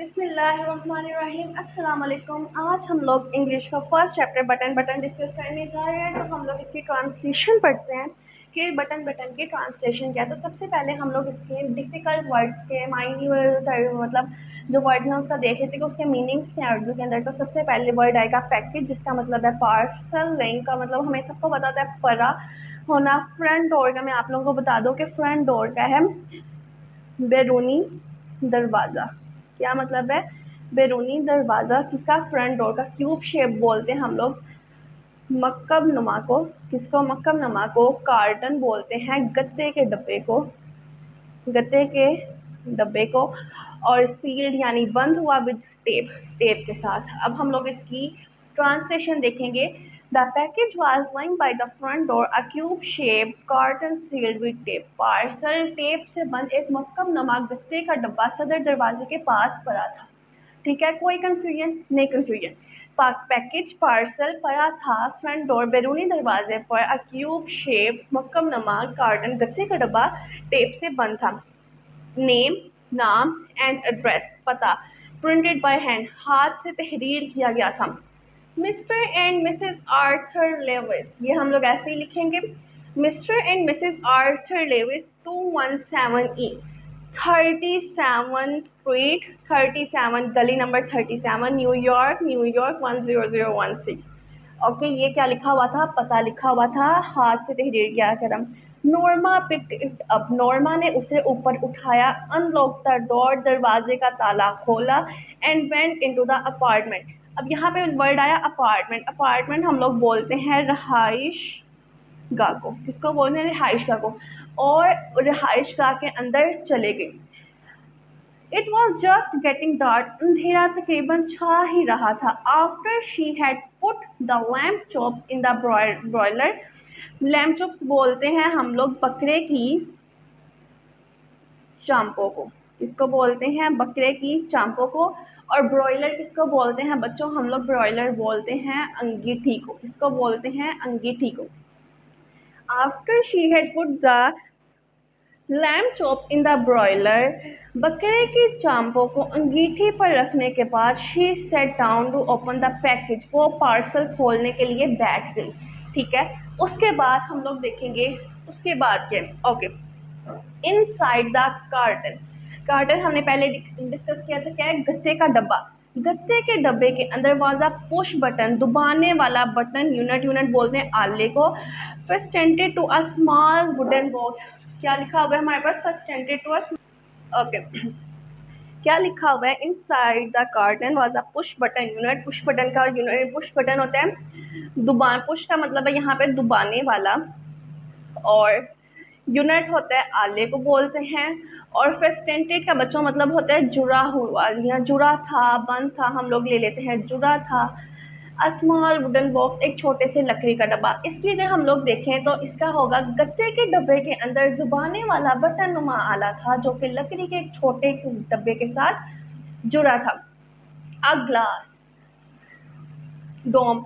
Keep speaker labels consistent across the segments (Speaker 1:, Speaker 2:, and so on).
Speaker 1: बिस्मिल्लाहिर्रहमानिर्रहीम। अस्सलाम वालेकुम। आज हम लोग इंग्लिश का first chapter button button discuss करने जा रहे हैं। तो हम लोग इसकी ट्रांसलेशन पढ़ते हैं कि बटन बटन की ट्रांसलेशन क्या है। तो सबसे पहले हम लोग इसके डिफ़िकल्ट वर्ड्स के मतलब जो वर्ड हैं उसका देख लेते हैं कि उसके मीनिंग्स क्या है उर्दू के अंदर। तो सबसे पहले वर्ड आएगा पैकेज, जिसका मतलब है पार्सल। लिंक का मतलब हमें सबको पता है परा होना। फ्रंट डोर का मैं आप लोगों को बता दूँ कि फ्रंट डोर का है बैरूनी दरवाज़ा। क्या मतलब है बैरूनी दरवाज़ा किसका? फ्रंट डोर का। क्यूब शेप बोलते हैं हम लोग मक्कब नुमा को। किसको? मक्कब नुमा को। कार्टन बोलते हैं गत्ते के डब्बे को, गत्ते के डब्बे को। और सील्ड यानी बंद हुआ विद टेप, टेप के साथ। अब हम लोग इसकी ट्रांसलेशन देखेंगे। The package was lying by the front door, a cube shape carton sealed with tape. Parcel tape से बंद एक मक्कब नुमा गत्ते का डब्बा सदर दरवाजे के पास पड़ा था। ठीक है, कोई कंफ्यूजन नहीं? कंफ्यूजन। पैकेज पार्सल पड़ा था फ्रंट डोर बैरूनी दरवाजे पर। अ क्यूब शेप मक्कब नुमा कार्टन गत्ते का डब्बा टेप से बंद था। नेम नाम एंड एड्रेस पता, प्रिंटेड बाय हैंड हाथ से तहरीर किया गया था। Mr and Mrs Arthur Lewis, ये हम लोग ऐसे ही लिखेंगे। Mr and Mrs Arthur Lewis 217 E 37 street 37 गली नंबर 37 न्यूयॉर्क न्यूयॉर्क 10016। ओके, ये क्या लिखा हुआ था? पता लिखा हुआ था, हाथ से तहरीर किया कदम। Norma picked it up, Norma ने उसे ऊपर उठाया। अनलॉक द डोर, दरवाजे का ताला खोला। And went into the apartment. अब यहाँ पे वर्ड आया अपार्टमेंट। अपार्टमेंट हम लोग बोलते हैं रहाइश गाह को। किसको बोलते हैं? रिहाइश गाह को। और रिहाइश गाह के अंदर चले गए। It was just getting dark, अंधेरा तकरीबन छा ही रहा था। After she had put the lamb chops in the broiler. Lamp chops बोलते हैं हम लोग बकरे की चांपों को। किसको बोलते हैं? बकरे की चांपों को। और ब्रॉयलर किसको बोलते हैं बच्चों? हम लोग ब्रॉयलर बोलते हैं अंगीठी को। किसको बोलते हैं? अंगीठी को। After she had put the lamb chops in the broiler, बकरे की चांपों को अंगीठी पर रखने के बाद she set down to open the package, वो पार्सल खोलने के लिए बैठ गई। ठीक है, उसके बाद हम लोग देखेंगे उसके बाद के। Okay, inside the carton. Carton हमने पहले डिस्कस किया था, क्या है? गत्ते का डब्बा। गत्ते के डब्बे के अंदर वाज अ पुश बटन, दबाने वाला बटन। यूनिट यूनिट बोलते हैं आले को। Fastened to a small wooden box. क्या लिखा हुआ है हमारे पास? फेस्टेंटेड टू अ ओके, क्या लिखा हुआ है? Inside the carton was a push button unit. Push button का यूनिट, पुश बटन होता है दुबा, पुश का मतलब है यहाँ पे दुबाने वाला। और यूनिट होता है आले को बोलते हैं। और फेस्टेंटेड का बच्चों मतलब होता है जुड़ा हुआ, या जुड़ा था, बंद था, हम लोग ले लेते हैं जुड़ा था। अ स्मॉल वुडन बॉक्स, एक छोटे से लकड़ी का डब्बा। इसकी अगर हम लोग देखें तो इसका होगा गत्ते के डब्बे के अंदर दबाने वाला बटन नुमा आला था, जो कि लकड़ी के एक छोटे डब्बे के साथ जुड़ा था। अ ग्लास, डोम।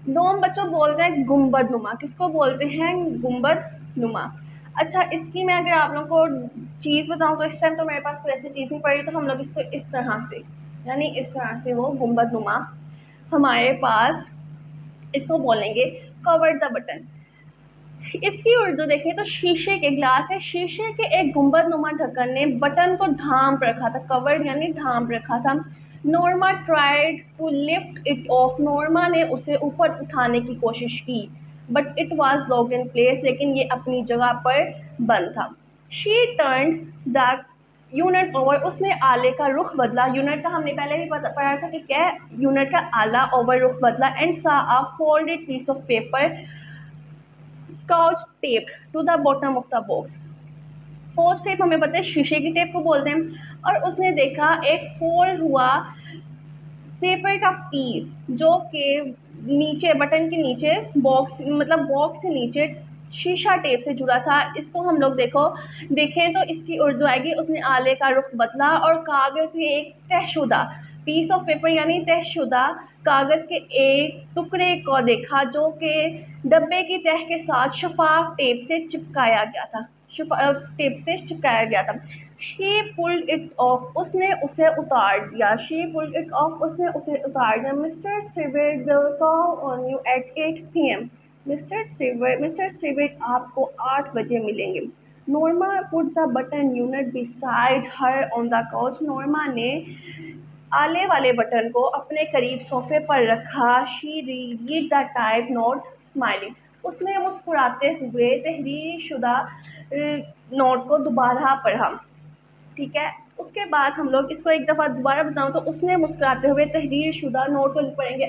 Speaker 1: डोम बच्चों बोलते हैं गुम्बद नुमा। किसको बोलते हैं? गुम्बद नुमा। अच्छा, इसकी मैं अगर आप लोगों को चीज़ बताऊं तो इस टाइम तो मेरे पास कोई ऐसी चीज़ नहीं पड़ी, तो हम लोग इसको इस तरह से, यानी इस तरह से वो गुम्बद नुमा हमारे पास, इसको बोलेंगे कवर द बटन। इसकी उर्दू देखें तो शीशे के, ग्लास है, शीशे के एक गुंबद नुमा ढक्कन ने बटन को ढांप रखा था। कवर्ड यानी ढांप रखा था। Norma tried to lift it off, Norma ने उसे ऊपर उठाने की कोशिश की। But it was locked in place, लेकिन ये अपनी जगह पर बंद था। She turn the unit over, उसने आले का रुख बदला। यूनिट का हमने पहले भी पढ़ा था कि क्या है? यूनिट का आला ओवर रुख बदला। And saw a folded piece of paper scotch tape to the bottom of the box. Scotch tape हमें पता है शीशे की टेप को बोलते हैं। और उसने देखा एक फोल्ड हुआ पेपर का पीस, जो कि नीचे बटन के नीचे बॉक्स, मतलब बॉक्स से नीचे शीशा टेप से जुड़ा था। इसको हम लोग देखें तो इसकी उर्दू आएगी उसने आले का रुख बदला और कागज़ के एक तहशुदा पीस ऑफ पेपर, यानी तहशुदा कागज़ के एक टुकड़े को देखा, जो कि डब्बे की तह के साथ शफाफ टेप से चिपकाया गया था। शफाफ टेप से चिपकाया गया था। शी पुल्ड इट ऑफ, उसने उसे उतार दिया। शी पुल्ड इट ऑफ, उसने उसे उतार दिया। Mister Steward will call on you at 8 PM। Mister Steward आपको 8 बजे मिलेंगे। Norma put the button unit beside her on the couch. Norma ने आले वाले बटन को अपने करीब सोफे पर रखा। She read the type note smiling. उसने मुस्कुराते हुए तहरीर शुदा नोट को दोबारा पढ़ा। ठीक है, उसके बाद हम लोग इसको एक दफ़ा दोबारा बताऊँ तो उसने मुस्कुराते हुए तहरीर शुदा नोट को पढ़ेंगे,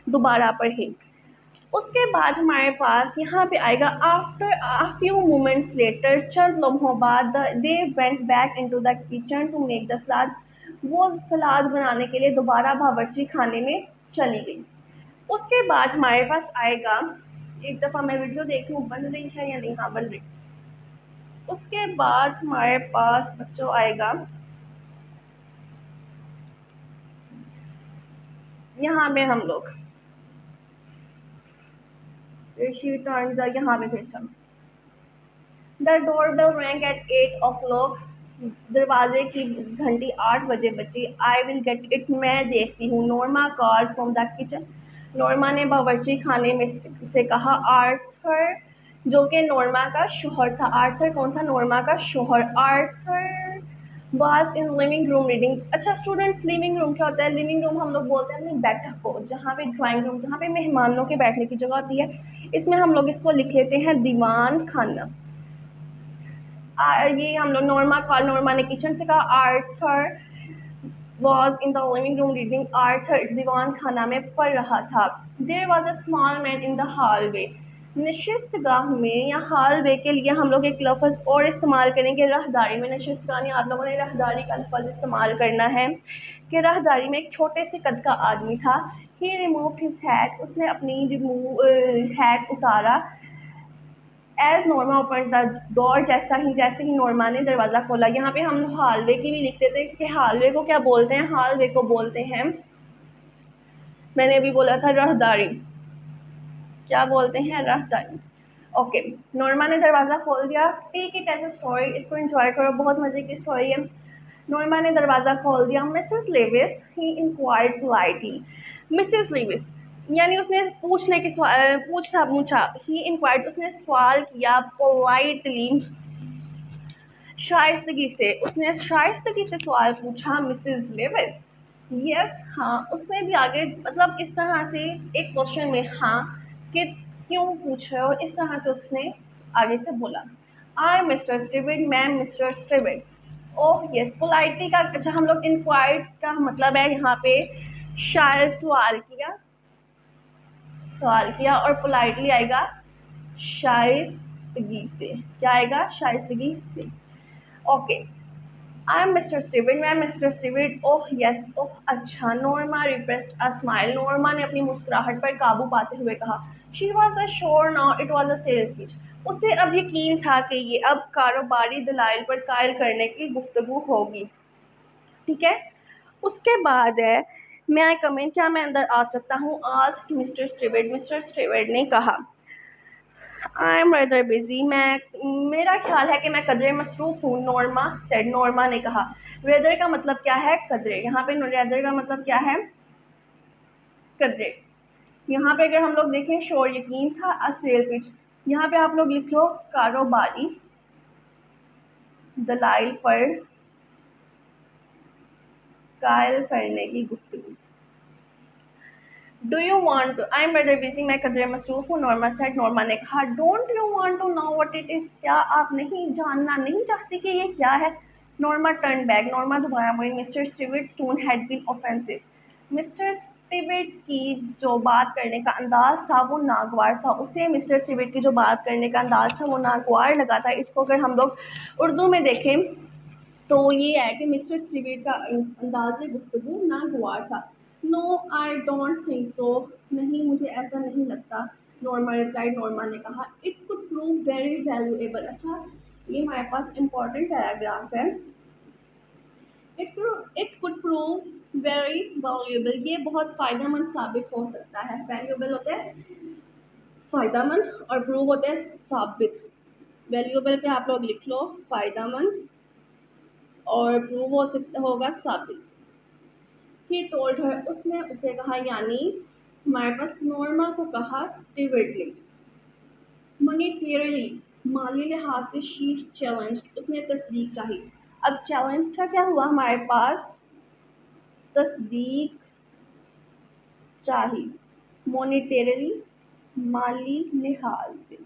Speaker 1: दोबारा पढ़ें। उसके बाद हमारे पास यहाँ पे आएगा after a few moments later, चंद लम्हों बाद they went back into the kitchen to make the salad. वो सलाद बनाने के लिए दोबारा बावर्ची खाने में चली गई। उसके बाद हमारे पास आएगा, एक दफ़ा मैं वीडियो देख लूँ बन रही है या नहीं, हाँ बन रही। उसके बाद हमारे पास बच्चों आएगा यहाँ पे हम लोग यहाँ पे थे। अच्छा, the doorbell wrong eight 8 o'clock। दरवाजे की घंटी 8 बजे बजी। आई विल गेट इट, मैं देखती हूँ। Norma called from the kitchen. Norma ने बावर्ची खाने में से कहा। आर्थर, जो कि नॉर्मा का शोहर था। आर्थर कौन था? नॉर्मा का शोहर। Arthur was in living room reading. अच्छा स्टूडेंट्स, लिविंग रूम क्या होता है? लिविंग रूम हम लोग बोलते हैं अपनी बैठक को, जहाँ पे ड्राइंग रूम, जहाँ पे मेहमानों के बैठने की जगह होती है। इसमें हम लोग इसको लिख लेते हैं दीवान खाना। ये हम लोग नॉर्मा ने किचन से कहा। Arthur was in the living room reading. Arthur दीवान खाना में पढ़ रहा था। There was a small man in the hallway. नशिस्तगाह में या हॉलवे के लिए हम लोग एक लफ्ज़ और इस्तेमाल करेंगे राहदारी में। नशिस्तगाह में आप लोगों ने राहदारी का लफ्ज़ इस्तेमाल करना है कि राहदारी में एक छोटे से कद का आदमी था। ही रिमूव्ड हिज हैट, उसने अपनी हैट उतारा। As Norma open the door, जैसे ही नॉर्मा ने दरवाज़ा खोला। यहाँ पे हम हालवे की भी लिखते थे कि हालवे को क्या बोलते हैं? हालवे को बोलते हैं, मैंने अभी बोला था राहदारी। क्या बोलते हैं? राहदारी। ओके, नॉर्मा ने दरवाज़ा खोल दिया। Take it as a story, इसको एंजॉय करो, बहुत मज़े की स्टोरी है। नॉर्मा ने दरवाज़ा खोल दिया। मिसेस लेविस, ही इंक्वायर्ड पोलाइटली। मिसेस लेविस यानी उसने पूछा। ही इंक्वायर्ड, उसने सवाल किया। पोलाइटली, शाइस्तगी से, उसने शाइस्तगी से सवाल पूछा। मिसेस लेविस, यस, हाँ। उसने भी आगे मतलब इस तरह से एक क्वेश्चन में हाँ कि क्यों पूछ रहे हो, इस तरह से उसने आगे से बोला। I Mister Steward, ma'am Mister स्टीविड। Oh yes, politely का अच्छा हम लोग इंक्वायर्ड का मतलब है यहाँ पे शायद सवाल किया और पोलाइटली आएगा शाइस्तगी से। क्या आएगा? शाइस्तगी से। Okay, I am mister Stevid, मैं मिस्टर स्टीविड। ओह यस, ओह अच्छा। Norma repressed a smile, Norma ने अपनी मुस्कुराहट पर काबू पाते हुए कहा। She was a sure now it was a sales pitch. उसे अब यकीन था कि ये अब कारोबारी दलाइल पर कायल करने की गुफ्तगू होगी। ठीक है, उसके बाद है मैं आई कम इन, क्या मैं अंदर आ सकता हूँ? आस्क्ड मिस्टर स्टीविड, मिस्टर स्टीविड ने कहा। आई एम रेदर बिजी, मेरा ख्याल है कि मैं कदरे मसरूफ़ हूँ। नॉर्मा सेड, नॉर्मा ने कहा। रेदर का मतलब क्या है? कदरे। यहाँ पे रेदर का मतलब क्या है? कदरे। यहाँ पे अगर हम लोग देखें शोर यकीन था, असेल पिच। यहाँ पे आप लोग लिख लो कारोबारी दलाइल पर कायल करने की गुफ्तगू। Do you want to, I am very busy, मैं कदरे मसरूफ़ हूँ। नॉर्मा सेड, नॉर्मा ने कहा। Don't you want to know what it is, क्या आप जानना नहीं चाहती कि ये क्या है? नॉर्मा टर्न बैक, नॉर्मा दोबारा मुड़ी। Mister Steward's tone had been offensive. Mister Steward की जो बात करने का अंदाज़ था वो नागवार था। उसे मिस्टर स्टीविड की जो बात करने का अंदाज़ था वो नागवार लगा था। इसको अगर हम लोग उर्दू में देखें तो ये है कि मिस्टर स्टीवेट का अंदाज़ गुफ्तगू नागवार था। No I don't think so, नहीं मुझे ऐसा नहीं लगता। नॉर्मा रिप्लाइड, नॉर्मा ने कहा। It could prove very valuable. अच्छा, ये हमारे पास इम्पॉर्टेंट पैराग्राफ है। It could prove very valuable, ये बहुत फ़ायदेमंद साबित हो सकता है। वैल्यूएबल होता है फ़ायदेमंद और प्रूव होता है साबित। वैल्यूएबल पे आप लोग लिख लो फ़ायदेमंद और प्रूव हो सकता होगा साबित। ही टोल्ड हर, उसने उसे कहा, यानी हमारे पास नॉर्मा को कहा स्टीवर्टली। मॉनिटरीली, माली लिहाज से शी चैलेंज्ड, उसने तस्दीक चाही। अब चैलेंज का क्या हुआ, हमारे पास तस्दीक चाहिए। मॉनिटरीली, माली लिहाज से।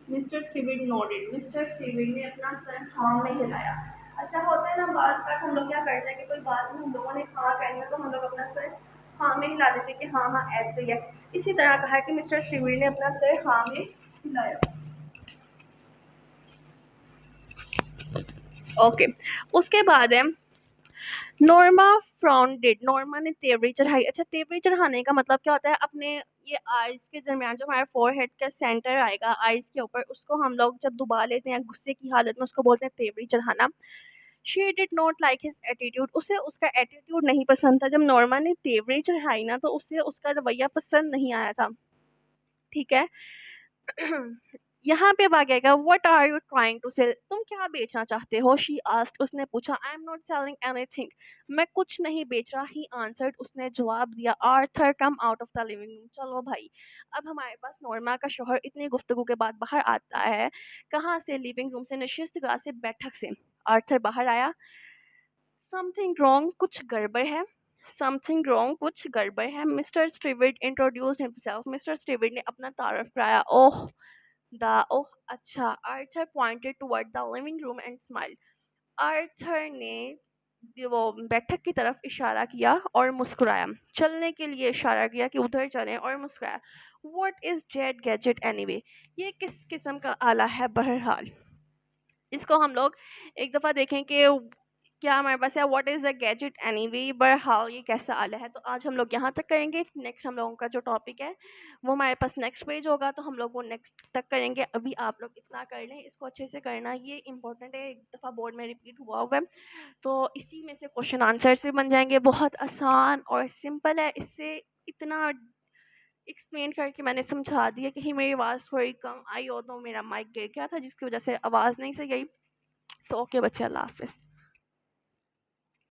Speaker 1: मिस्टर स्टीविड नोडेड, मिस्टर स्टीविड ने अपना सर हाँ में हिलाया। अच्छा होता है ना, बाज का हम लोग क्या करते हैं कि कोई बात में हम लोगों ने हाँ कहनी है तो हम लोग अपना सर हाँ में हिला देते हैं कि हाँ हाँ ऐसे ही है। इसी तरह कहा कि मिस्टर स्टीविड ने अपना सर हाँ में हिलाया। ओके, उसके बाद है नॉर्मा फ्राउंडेड, नॉर्मा ने तेवरी चढ़ाई। अच्छा, तेवरी चढ़ाने का मतलब क्या होता है, अपने ये आइज़ के दरमियान जो हमारे फोरहेड का सेंटर आएगा आइज़ के ऊपर, उसको हम लोग जब डुबा लेते हैं गुस्से की हालत में, उसको बोलते हैं तेवरी चढ़ाना। She did not like his attitude, उसे उसका एटीट्यूड नहीं पसंद था। जब नॉर्मा ने तेवरी चढ़ाई ना तो उसे उसका रवैया पसंद नहीं आया था। ठीक है। यहाँ पे बात आएगा, what are you trying to sell, तुम क्या बेचना चाहते हो। शी आस्क्ड, उसने पूछा। I am not selling anything, मैं कुछ नहीं बेच रहा। ही आंसर्ड, उसने जवाब दिया। Arthur come out of the living room, चलो भाई। अब हमारे पास नॉर्मा का शोहर इतनी गुफ्तगू के बाद बाहर आता है। कहाँ से, लिविंग रूम से, नशिस्तगाह से, बैठक से। आर्थर बाहर आया। समथिंग रॉन्ग, कुछ गड़बड़ है। समथिंग रॉन्ग, कुछ गड़बड़ है। मिस्टर स्टीविड इंट्रोड्यूस्ड हिमसेल्फ, मिस्टर स्टीविड ने अपना तारफ कराया। ओह ओह अच्छा। Arthur pointed toward the living room and smile, Arthur ने वो बैठक की तरफ इशारा किया और मुस्कुराया। चलने के लिए इशारा किया कि उधर चलें, और मुस्कुराया। What is dead gadget anyway, ये किस किस्म का आला है बहरहाल। इसको हम लोग एक दफ़ा देखें कि क्या हमारे पास है, what is a gadget anyway, बहरहाल ये कैसा आला है। तो आज हम लोग यहाँ तक करेंगे। नेक्स्ट हम लोगों का जो टॉपिक है वो हमारे पास नेक्स्ट पेज होगा, तो हम लोग वो नेक्स्ट तक करेंगे। अभी आप लोग इतना कर लें, इसको अच्छे से करना, ये इंपॉर्टेंट है, एक दफ़ा बोर्ड में रिपीट हुआ है। तो इसी में से क्वेश्चन आंसर्स भी बन जाएंगे। बहुत आसान और सिंपल है, इससे इतना एक्सप्लेन करके मैंने समझा दिया। कहीं मेरी आवाज़ थोड़ी कम आई हो तो मेरा माइक गिर गया था जिसकी वजह से आवाज़ नहीं सही आई। तो ओके बच्चे, अल्लाह हाफिज़।